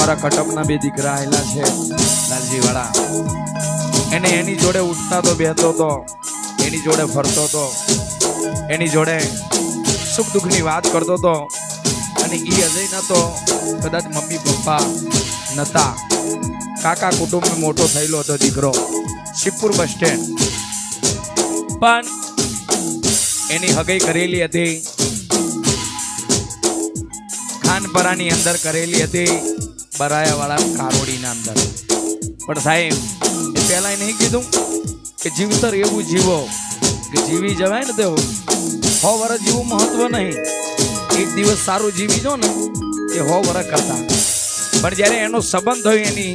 અમારા કટપના બે દીકરા આવેલા છે લાલજી વાળા, એને એની જોડે ઉઠતા તો બેહતો તો, એની જોડે ફરતો તો, એની જોડે સુખ દુઃખની વાત કરતો તો, અને એ અજય નતો, કદાચ મમ્મી પપ્પા નતા, કાકા કુટુંબ મોટો થયેલો હતો દીકરો શિવપુર બસ સ્ટેન્ડ, પણ એની હગઈ કરેલી હતી ખાનપરાની અંદર કરેલી હતી, બરાયા વાળા કારોડીના અંદર. પણ સાહેબ એ પહેલા નહીં કીધું કે જીવતર એવું જીવો કે જીવી જવાય ને, તેવું 100 વર્ષ જીવવું મહત્વ નહીં, એક દિવસ સારું જીવી જો ને એ 100 વર્ષ કરતા. પણ જ્યારે એનો સંબંધ થયો એની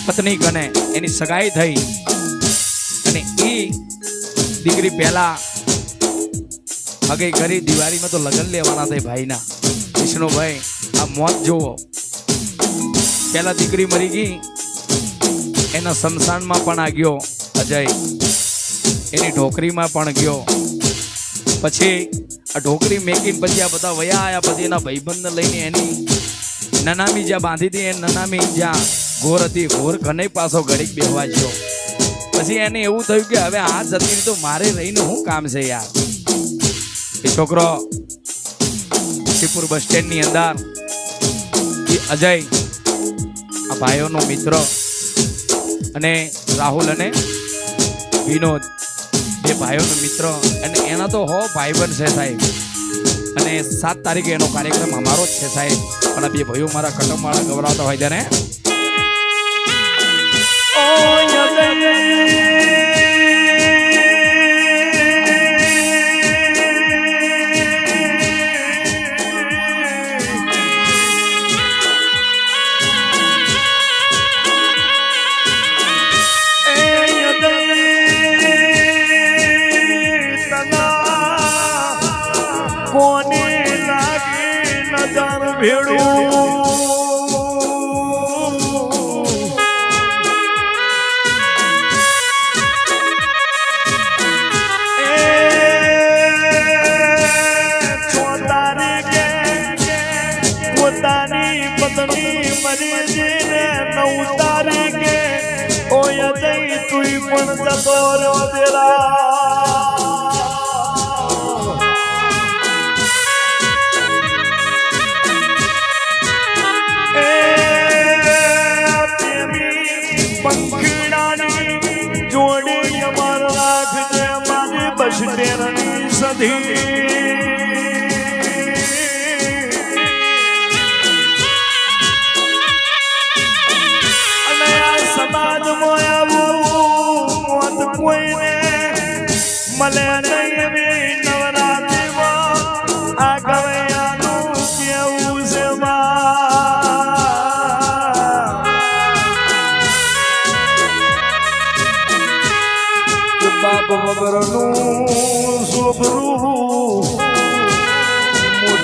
પત્ની કને, એની સગાઈ થઈ, અને એ દીકરી પહેલા હગઈ કરી, દિવાળીમાં તો લગ્ન લેવાના થાય ભાઈના. વિષ્ણુભાઈ આ મોત જોવો, પહેલા દીકરી મરી ગઈ, એના શમશાનમાં પણ આ ગયો અજય, એની ઢોકરીમાં પણ ગયો, પછી આ ઢોકરી મેકીને પછી આ બધા વયા આવ્યા, પછી એના ભાઈબંધને લઈને એની નનામી જ્યાં બાંધી હતી, એ નનામી જ્યાં ઘોર હતી, ઘોર ઘને પાછો ઘડીક બેહવા ગયો. પછી એને એવું થયું કે હવે આ જતી તો મારે રહીને શું કામ છે યાર. એ છોકરો શિવપુર બસ સ્ટેન્ડ ની અંદર એ અજય આ ભાઈઓનો મિત્ર, અને રાહુલ અને વિનોદ બે ભાઈઓનો મિત્ર, અને એના તો ભાઈબંધ છે સાહેબ. અને 7 તારીખે એનો કાર્યક્રમ અમારો જ છે સાહેબ. પણ આ બે ભાઈઓ મારા કટમવાળા ગવરાવતા હોય ત્યારે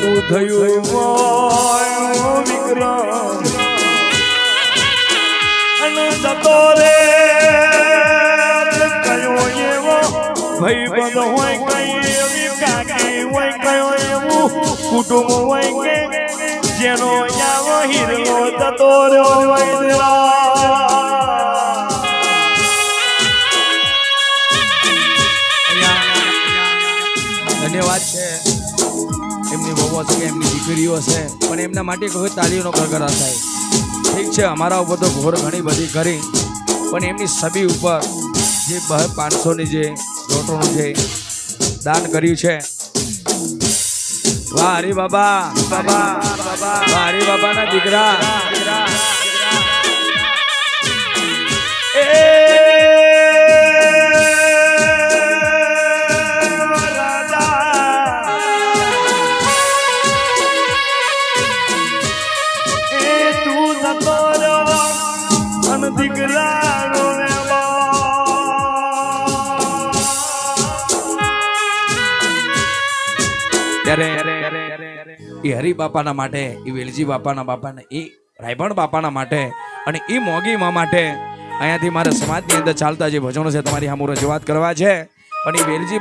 મોટું થયું વિક્રમ અને જતો રે કયો એવો ભાઈબંધ હોય, કઈ એવી કાકી હોય, કયો એવું કુટુંબ હોય કે જેનો આવો હીરો જતો રહ્યો. ધન્યવાદ છે એમની વહુઓ છે, એમની દીકરીઓ છે, પણ એમના માટે કોઈ તાળીઓનો ગરગરા થાય. ઠીક છે, અમારા ઉપર તો ઘોર ઘણી બધી કરી, પણ એમની છબી ઉપર જે 500ની જે લોટોનું જે દાન કર્યું છે, વાહ હરી બાબા, વાહ હરી બાબાના દીકરા. એ હરી બાપાના માટે, એ વેલજી બાપાના એ રાયભણ બાપાના માટે, અને એ મોગી માં માટે અહીંયાથી મારા સમાજની અંદર ચાલતા જે ભજનો છે તમારી સામે રજૂઆત કરવા છે. પણ એ વેલજી